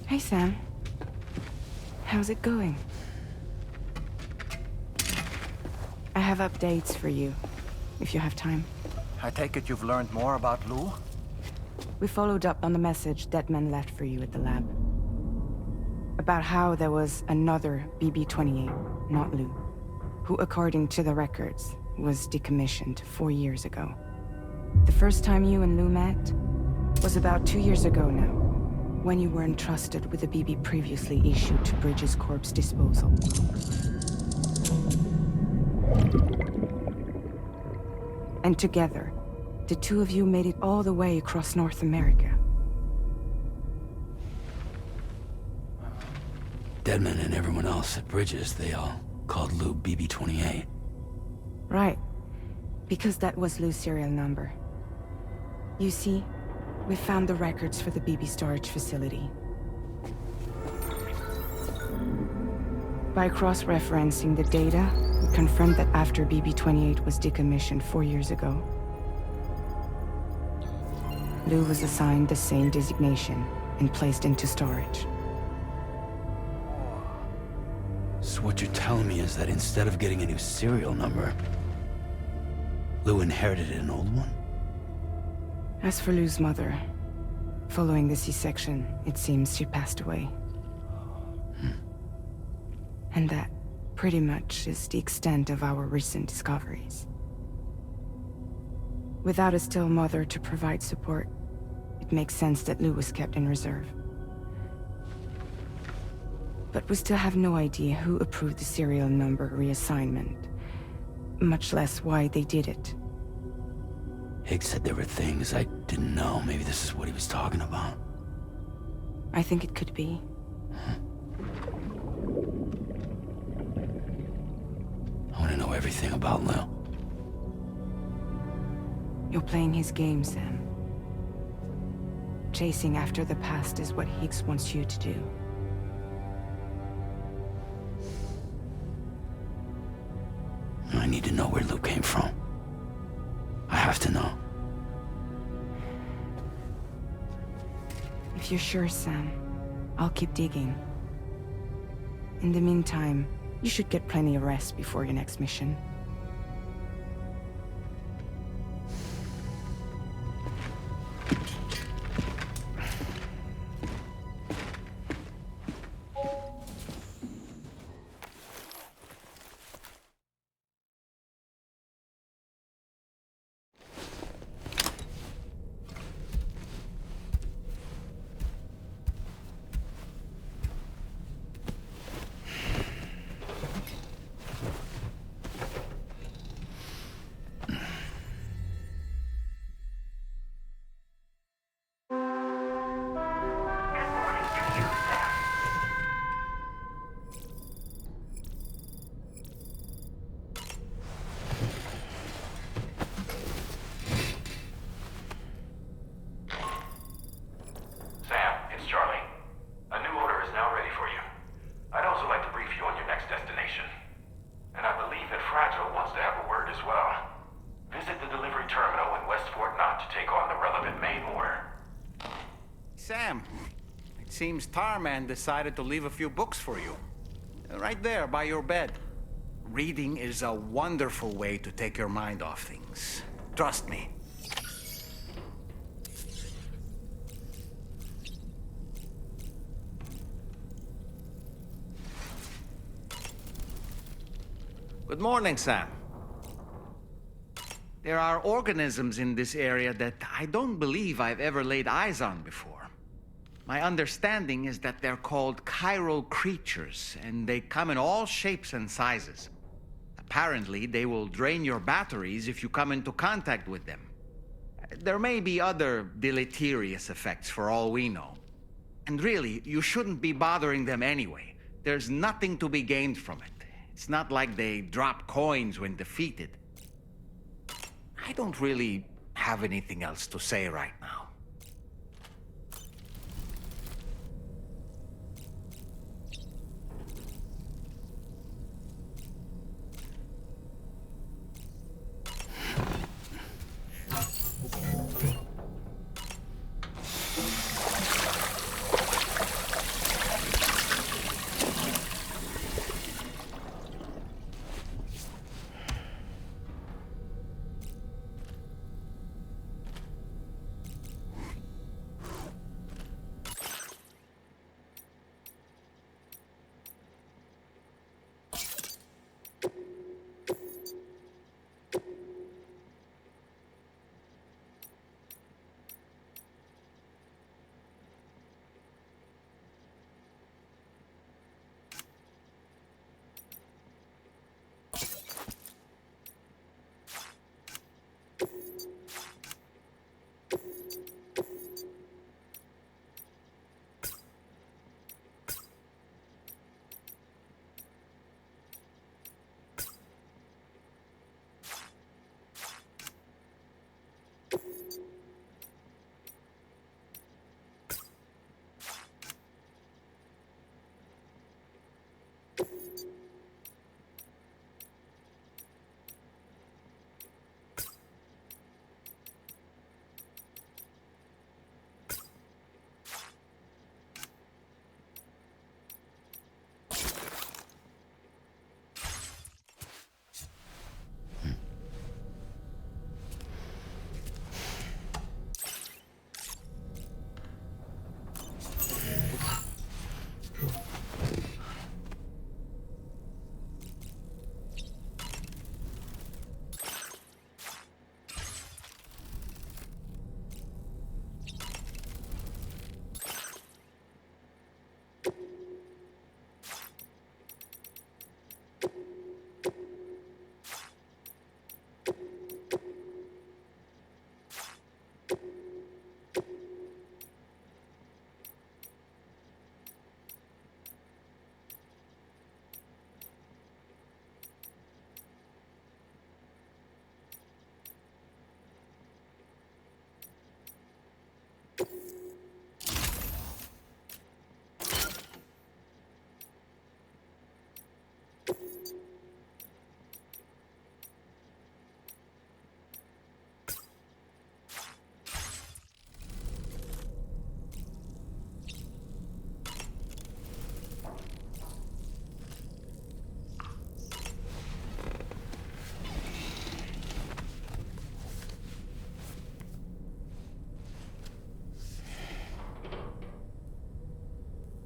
Hey, Sam. How's it going? I have updates for you, if you have time. I take it you've learned more about Lou? We followed up on the message Deadman left for you at the lab. About how there was another BB-28, not Lou, who, according to the records, was decommissioned 4 years ago. The first time you and Lou met was about 2 years ago now, when you were entrusted with a BB previously issued to Bridges Corp's disposal. And together, the two of you made it all the way across North America. Deadman and everyone else at Bridges, they all called Lou BB-28. Right. Because that was Lou's serial number. You see, we found the records for the BB storage facility. By cross-referencing the data, we confirmed that after BB-28 was decommissioned 4 years ago, Lou was assigned the same designation and placed into storage. So what you're telling me is that instead of getting a new serial number, Lou inherited an old one? As for Lou's mother, following the C-section, it seems she passed away. And that, pretty much, is the extent of our recent discoveries. Without a still mother to provide support, it makes sense that Lou was kept in reserve. But we still have no idea who approved the serial number reassignment, much less why they did it. Higgs said there were things I didn't know. Maybe this is what he was talking about. I think it could be. I want to know everything about Lou. You're playing his game, Sam. Chasing after the past is what Higgs wants you to do. I need to know where Lou came from. I have to know. If you're sure, Sam, I'll keep digging. In the meantime, you should get plenty of rest before your next mission. Sam, it seems Tarman decided to leave a few books for you. Right there, by your bed. Reading is a wonderful way to take your mind off things. Trust me. Good morning, Sam. There are organisms in this area that I don't believe I've ever laid eyes on before. My understanding is that they're called chiral creatures, and they come in all shapes and sizes. Apparently, they will drain your batteries if you come into contact with them. There may be other deleterious effects for all we know. And really, you shouldn't be bothering them anyway. There's nothing to be gained from it. It's not like they drop coins when defeated. I don't really have anything else to say right now.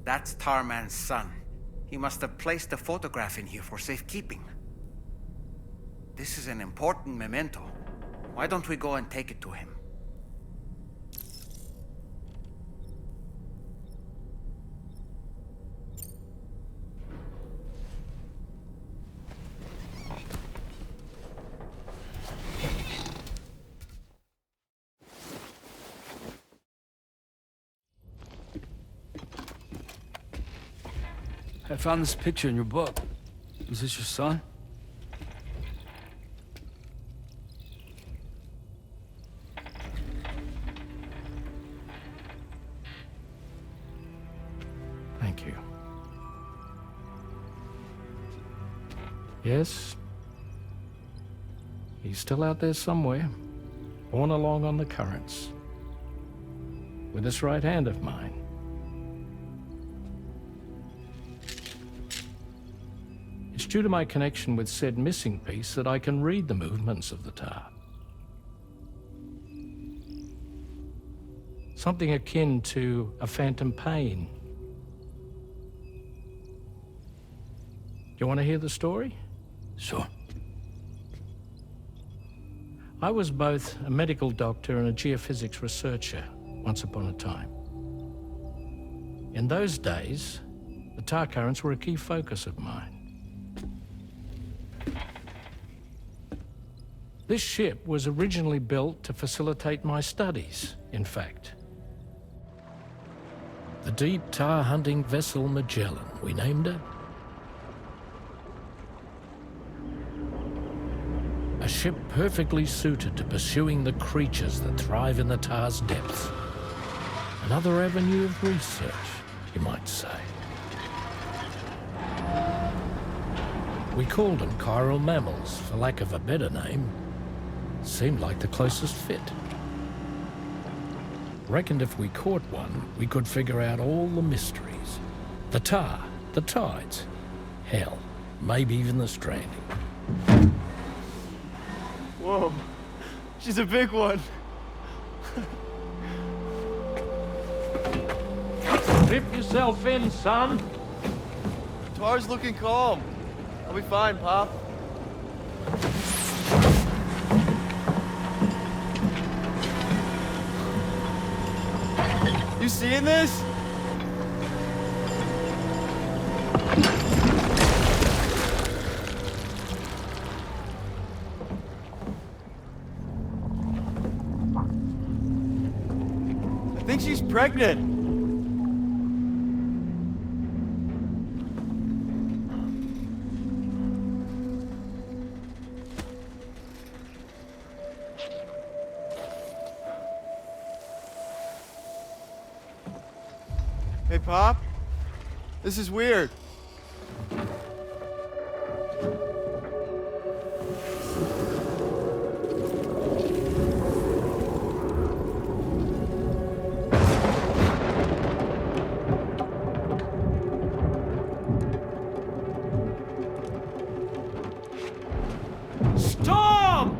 That's Tarman's son. He must have placed the photograph in here for safekeeping. This is an important memento. Why don't we go and take it to him? I found this picture in your book. Is this your son? Thank you. Yes. He's still out there somewhere, borne along on the currents, with this right hand of mine. It's due to my connection with said missing piece that I can read the movements of the tar. Something akin to a phantom pain. You want to hear the story? Sure. I was both a medical doctor and a geophysics researcher once upon a time. In those days, the tar currents were a key focus of mine. This ship was originally built to facilitate my studies, in fact. The deep tar hunting vessel Magellan, we named it. A ship perfectly suited to pursuing the creatures that thrive in the tar's depths. Another avenue of research, you might say. We called them chiral mammals, for lack of a better name. Seemed like the closest fit. Reckoned if we caught one, we could figure out all the mysteries. The tar, the tides, hell, maybe even the stranding. Whoa, she's a big one. Dip yourself in, son. Tar's looking calm. I'll be fine, Pop. You seeing this? I think she's pregnant. Hey, Pop. This is weird. Storm!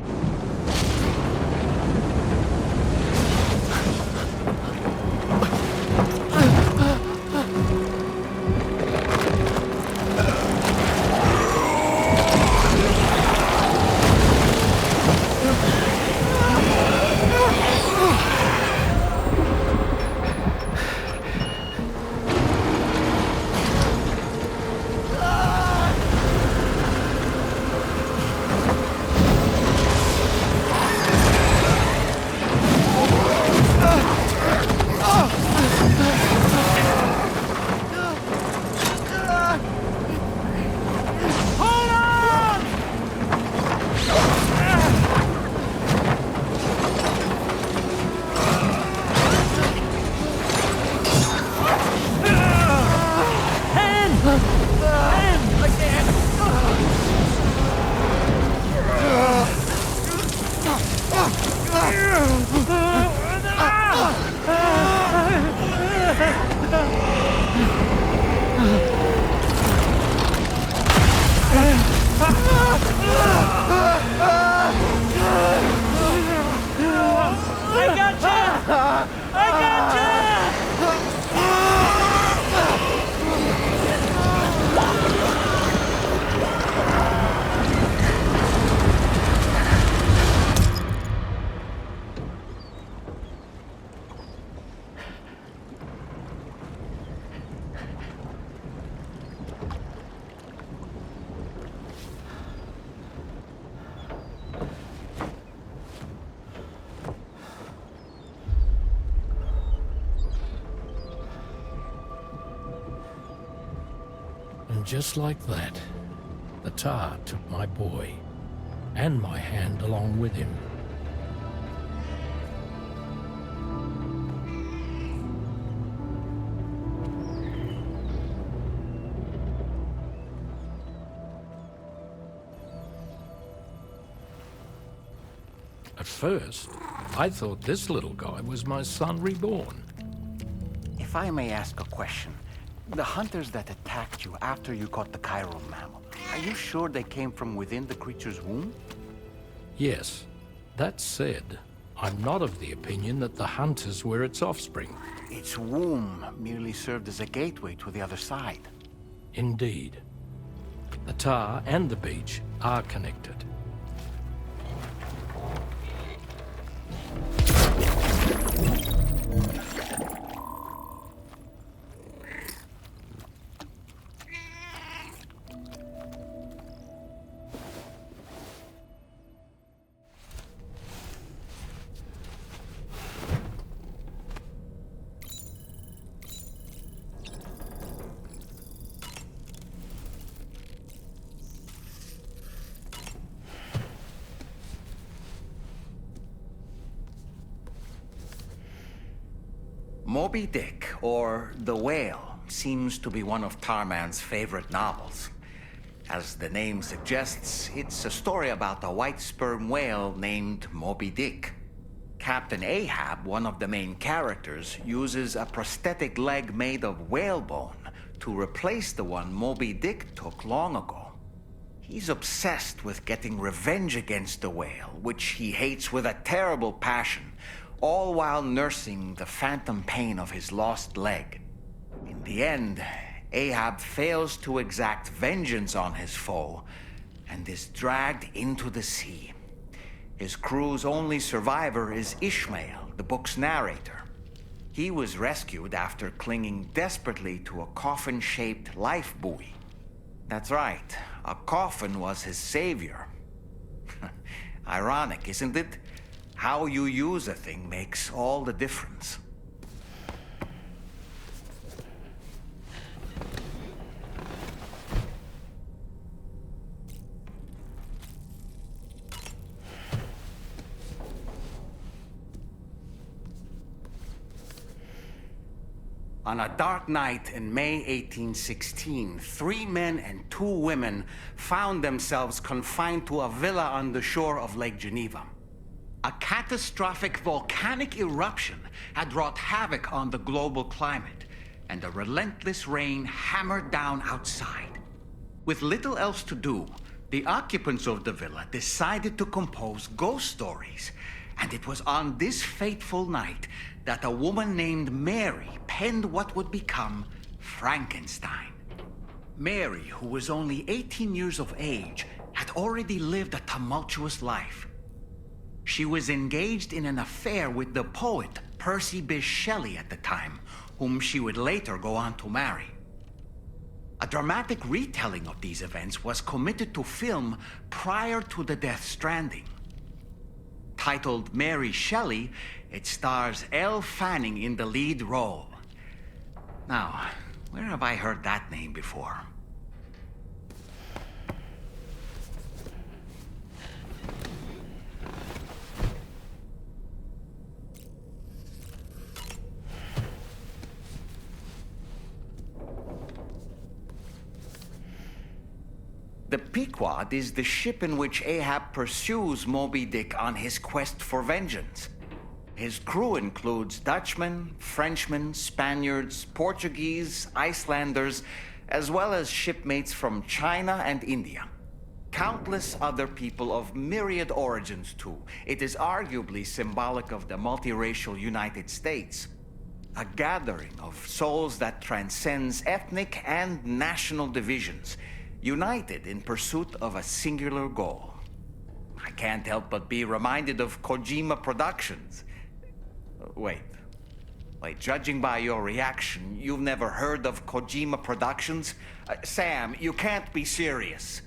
just like that, the tar took my boy, and my hand along with him. At first, I thought this little guy was my son reborn. If I may ask a question, the hunters that attacked you after you caught the chiral mammal, are you sure they came from within the creature's womb? Yes. That said, I'm not of the opinion that the hunters were its offspring. Its womb merely served as a gateway to the other side. Indeed. The tar and the beach are connected. Moby Dick, or The Whale, seems to be one of Tarman's favorite novels. As the name suggests, it's a story about a white sperm whale named Moby Dick. Captain Ahab, one of the main characters, uses a prosthetic leg made of whalebone to replace the one Moby Dick took long ago. He's obsessed with getting revenge against the whale, which he hates with a terrible passion, all while nursing the phantom pain of his lost leg. In the end, Ahab fails to exact vengeance on his foe and is dragged into the sea. His crew's only survivor is Ishmael, the book's narrator. He was rescued after clinging desperately to a coffin-shaped life buoy. That's right, a coffin was his savior. Ironic, isn't it? How you use a thing makes all the difference. On a dark night in May 1816, 3 men and 2 women found themselves confined to a villa on the shore of Lake Geneva. A catastrophic volcanic eruption had wrought havoc on the global climate, and a relentless rain hammered down outside. With little else to do, the occupants of the villa decided to compose ghost stories, and it was on this fateful night that a woman named Mary penned what would become Frankenstein. Mary, who was only 18 years of age, had already lived a tumultuous life. She was engaged in an affair with the poet Percy Bysshe Shelley at the time, whom she would later go on to marry. A dramatic retelling of these events was committed to film prior to the death Stranding. Titled Mary Shelley, it stars Elle Fanning in the lead role. Now, where have I heard that name before? The Pequod is the ship in which Ahab pursues Moby Dick on his quest for vengeance. His crew includes Dutchmen, Frenchmen, Spaniards, Portuguese, Icelanders, as well as shipmates from China and India. Countless other people of myriad origins, too. It is arguably symbolic of the multiracial United States. A gathering of souls that transcends ethnic and national divisions, united in pursuit of a singular goal. I can't help but be reminded of KOJIMA Productions. Wait, judging by your reaction, you've never heard of KOJIMA Productions? Sam, you can't be serious.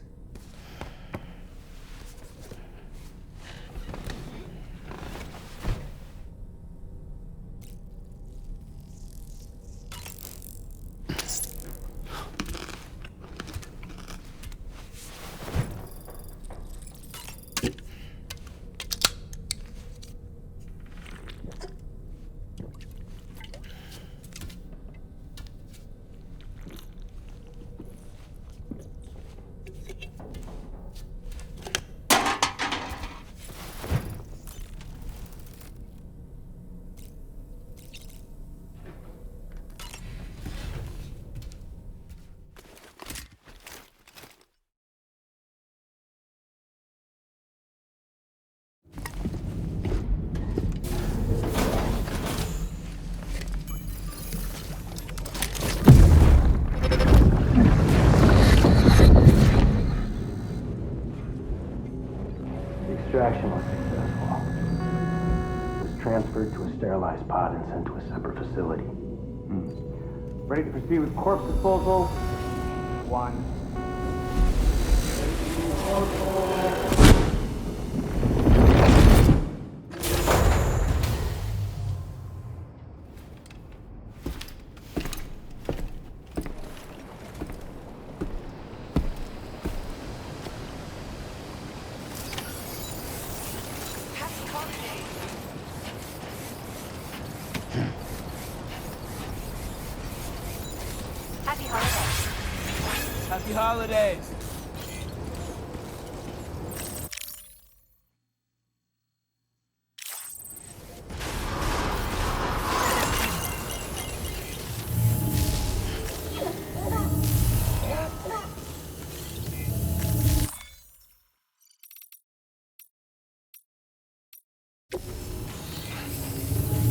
Extraction was successful. It was transferred to a sterilized pod and sent to a separate facility. Ready to proceed with corpse disposal? 1. Happy holidays.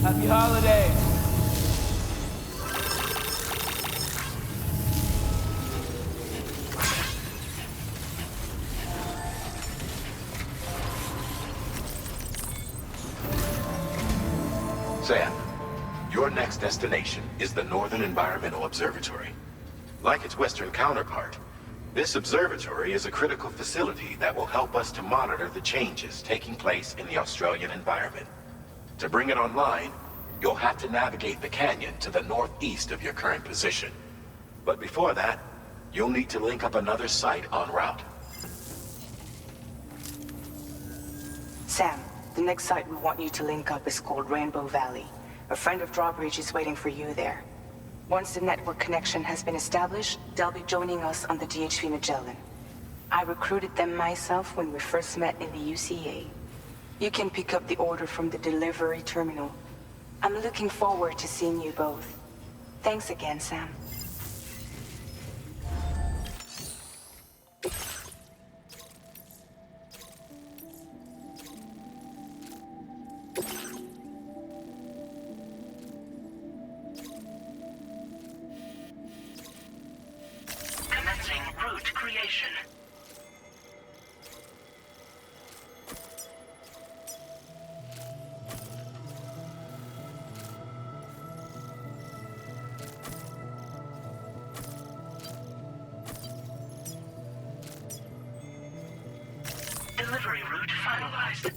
Happy holidays. Sam, your next destination is the Northern Environmental Observatory. Like its Western counterpart, this observatory is a critical facility that will help us to monitor the changes taking place in the Australian environment. To bring it online, you'll have to navigate the canyon to the northeast of your current position. But before that, you'll need to link up another site en route. Sam, the next site we want you to link up is called Rainbow Valley. A friend of Drawbridge is waiting for you there. Once the network connection has been established, they'll be joining us on the DHV Magellan. I recruited them myself when we first met in the UCA. You can pick up the order from the delivery terminal. I'm looking forward to seeing you both. Thanks again, Sam. Commencing route creation. Delivery route finalized.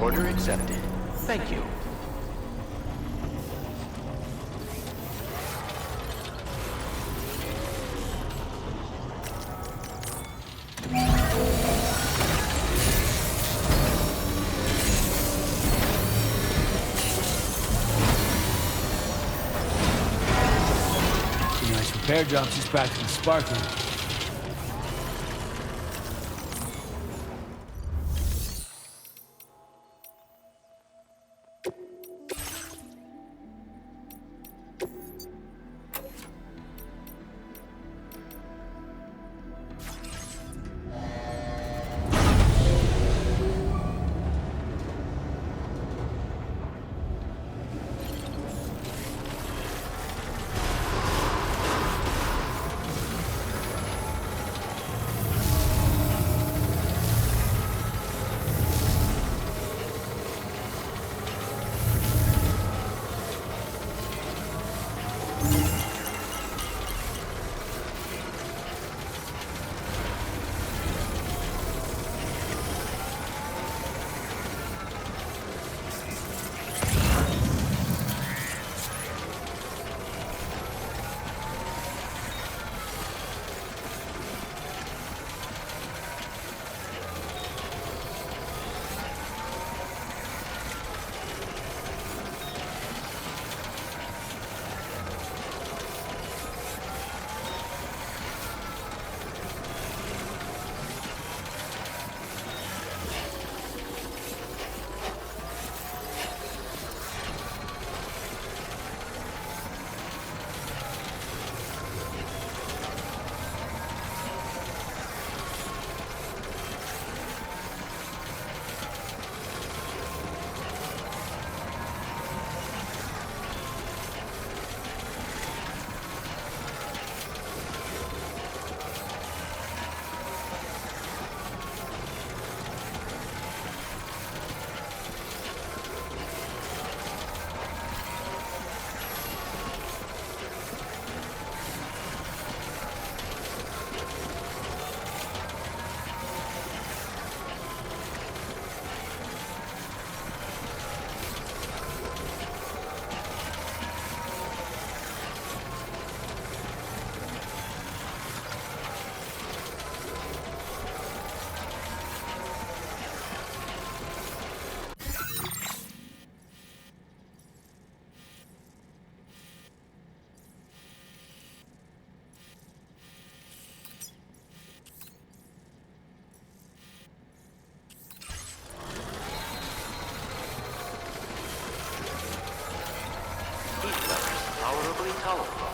Order accepted. Thank you. Nice repair job, she's practically sparkling. telephone.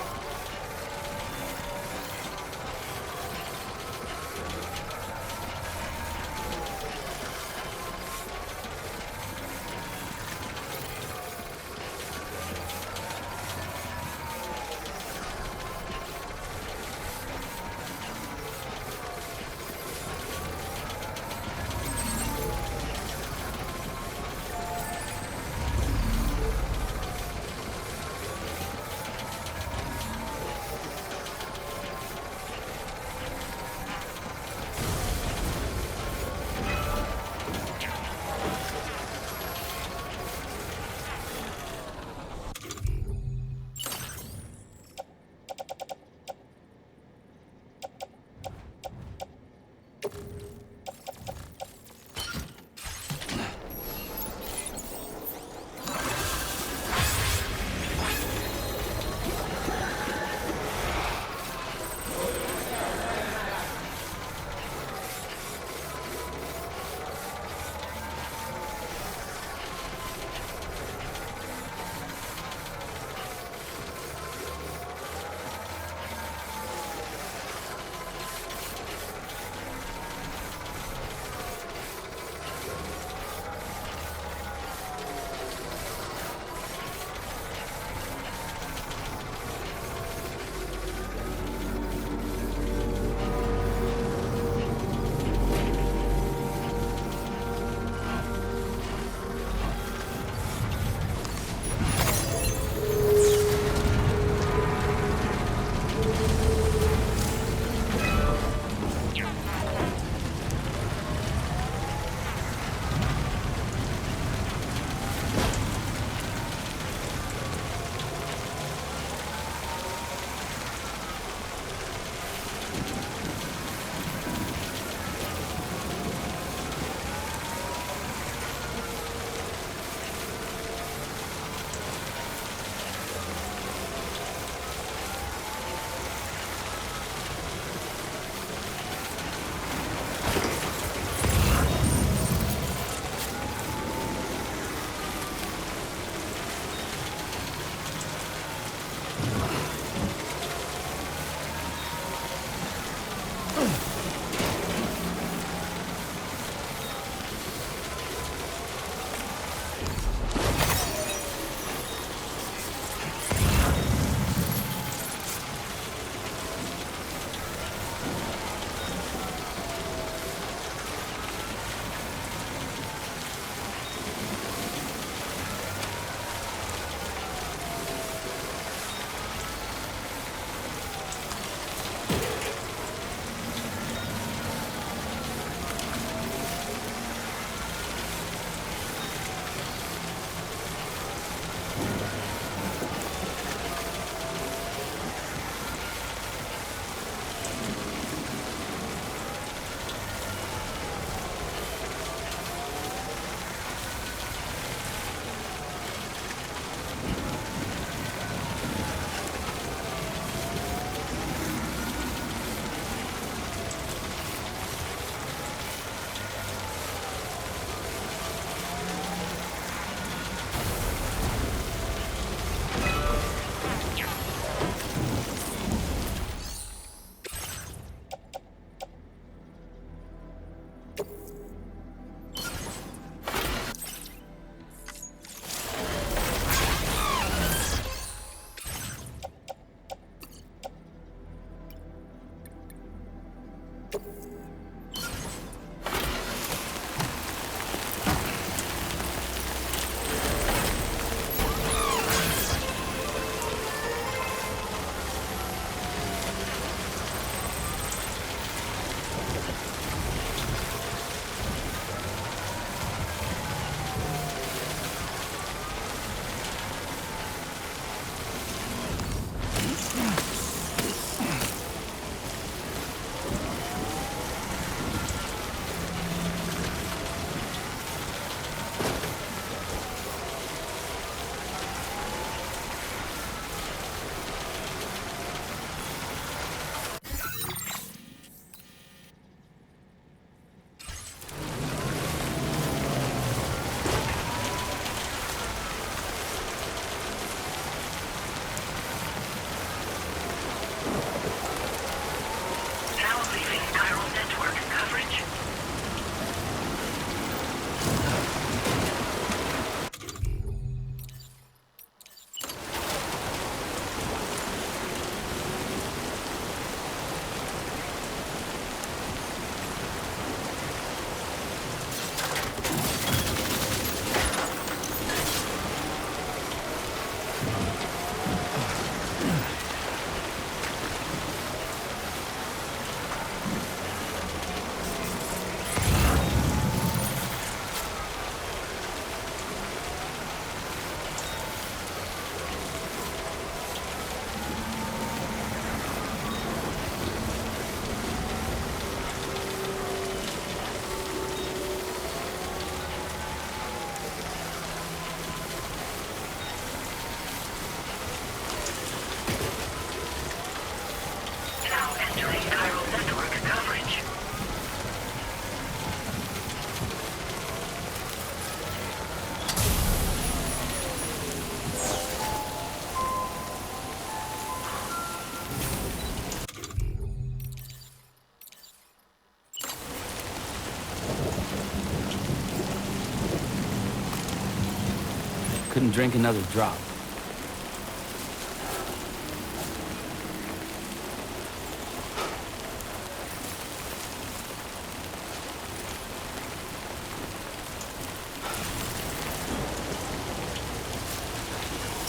couldn't drink another drop.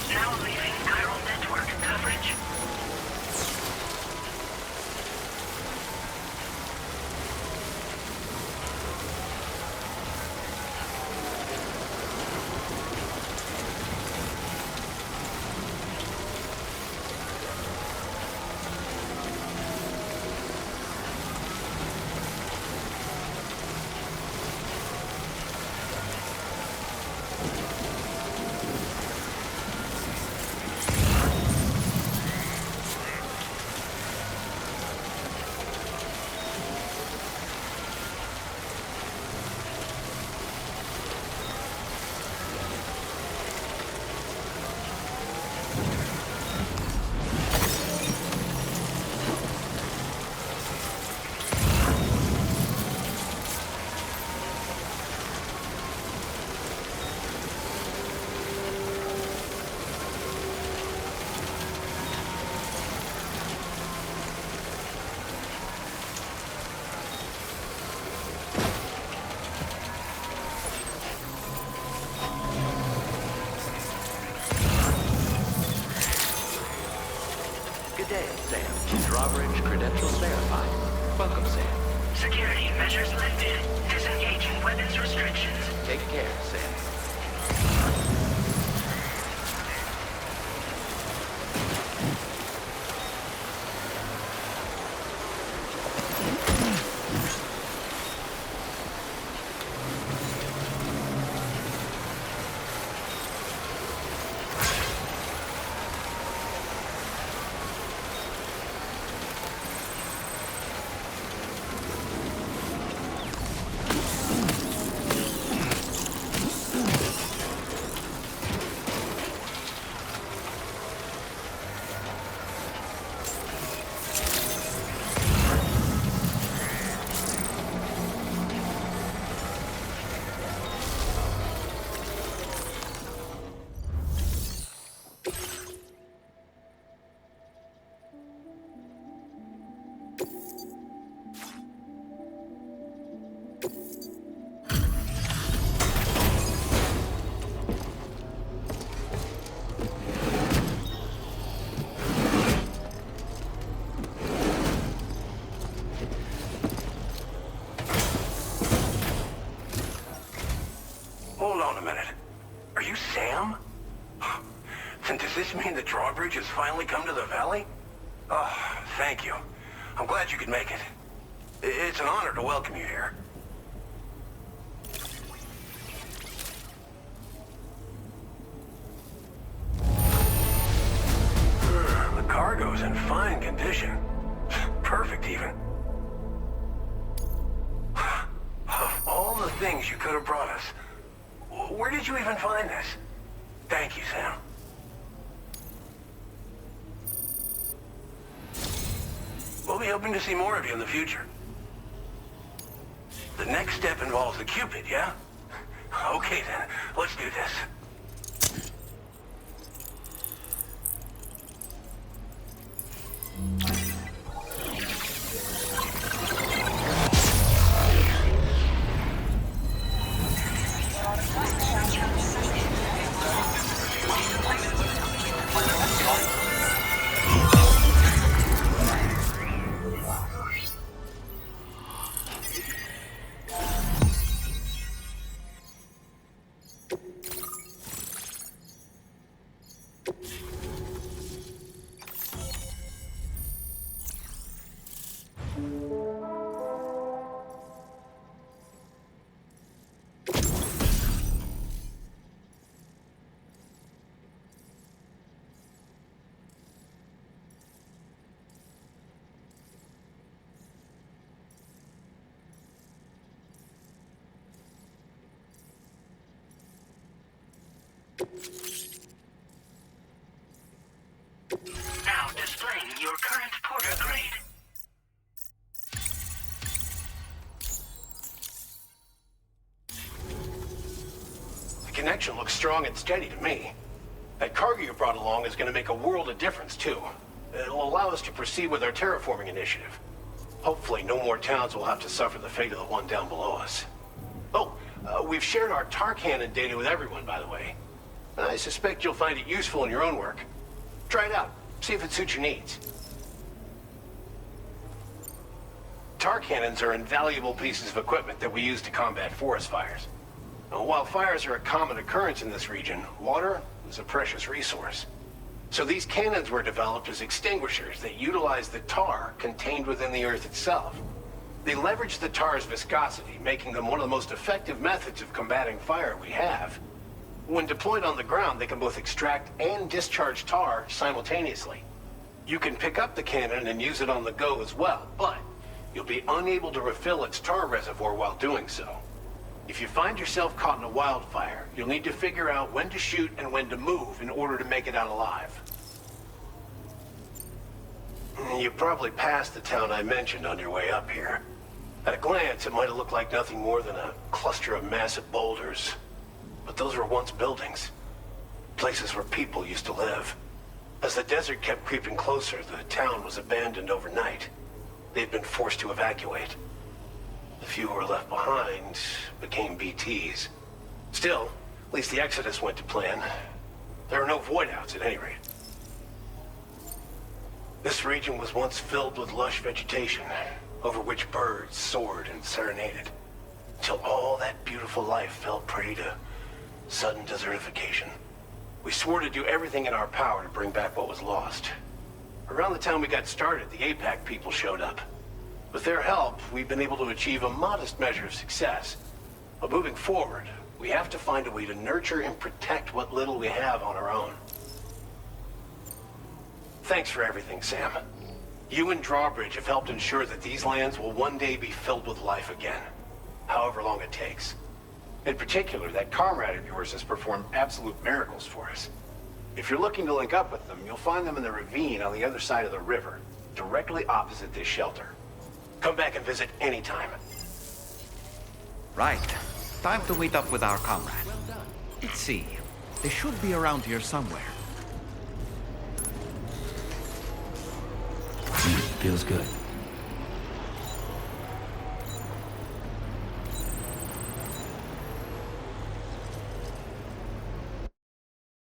Now leaving chiral network coverage. Day, Sam. Drawbridge credentials verified. Welcome, Sam. Security measures lifted. Disengaging weapons restrictions. Take care, Sam. Hold on a minute. Are you Sam? Then does this mean the drawbridge has finally come to the valley? Oh, thank you. I'm glad you could make it. It's an honor to welcome you here. The cargo's in fine condition. Perfect, even. Of all the things you could have brought us, where did you even find this? Thank you, Sam. We'll be hoping to see more of you in the future. The next step involves the Cupid, yeah? Okay then, let's do this. Now displaying your current porter grade. The connection looks strong and steady to me. That cargo you brought along is going to make a world of difference, too. It'll allow us to proceed with our terraforming initiative. Hopefully, no more towns will have to suffer the fate of the one down below us. Oh, we've shared our tar cannon data with everyone, by the way. I suspect you'll find it useful in your own work. Try it out. See if it suits your needs. Tar cannons are invaluable pieces of equipment that we use to combat forest fires. While fires are a common occurrence in this region, water is a precious resource. So these cannons were developed as extinguishers that utilize the tar contained within the earth itself. They leverage the tar's viscosity, making them one of the most effective methods of combating fire we have. When deployed on the ground, they can both extract and discharge tar simultaneously. You can pick up the cannon and use it on the go as well, but you'll be unable to refill its tar reservoir while doing so. If you find yourself caught in a wildfire, you'll need to figure out when to shoot and when to move in order to make it out alive. You probably passed the town I mentioned on your way up here. At a glance, it might have looked like nothing more than a cluster of massive boulders. But those were once buildings. Places where people used to live. As the desert kept creeping closer, the town was abandoned overnight. They'd been forced to evacuate. The few who were left behind became BTs. Still, at least the exodus went to plan. There are no void-outs at any rate. This region was once filled with lush vegetation, over which birds soared and serenaded, until all that beautiful life fell prey to sudden desertification. We swore to do everything in our power to bring back what was lost. Around the time we got started, the APAC people showed up. With their help, we've been able to achieve a modest measure of success. But moving forward, we have to find a way to nurture and protect what little we have on our own. Thanks for everything, Sam. You and Drawbridge have helped ensure that these lands will one day be filled with life again, however long it takes. In particular, that comrade of yours has performed absolute miracles for us. If you're looking to link up with them, you'll find them in the ravine on the other side of the river, directly opposite this shelter. Come back and visit anytime. Right. Time to meet up with our comrade. Let's see. They should be around here somewhere. Feels good.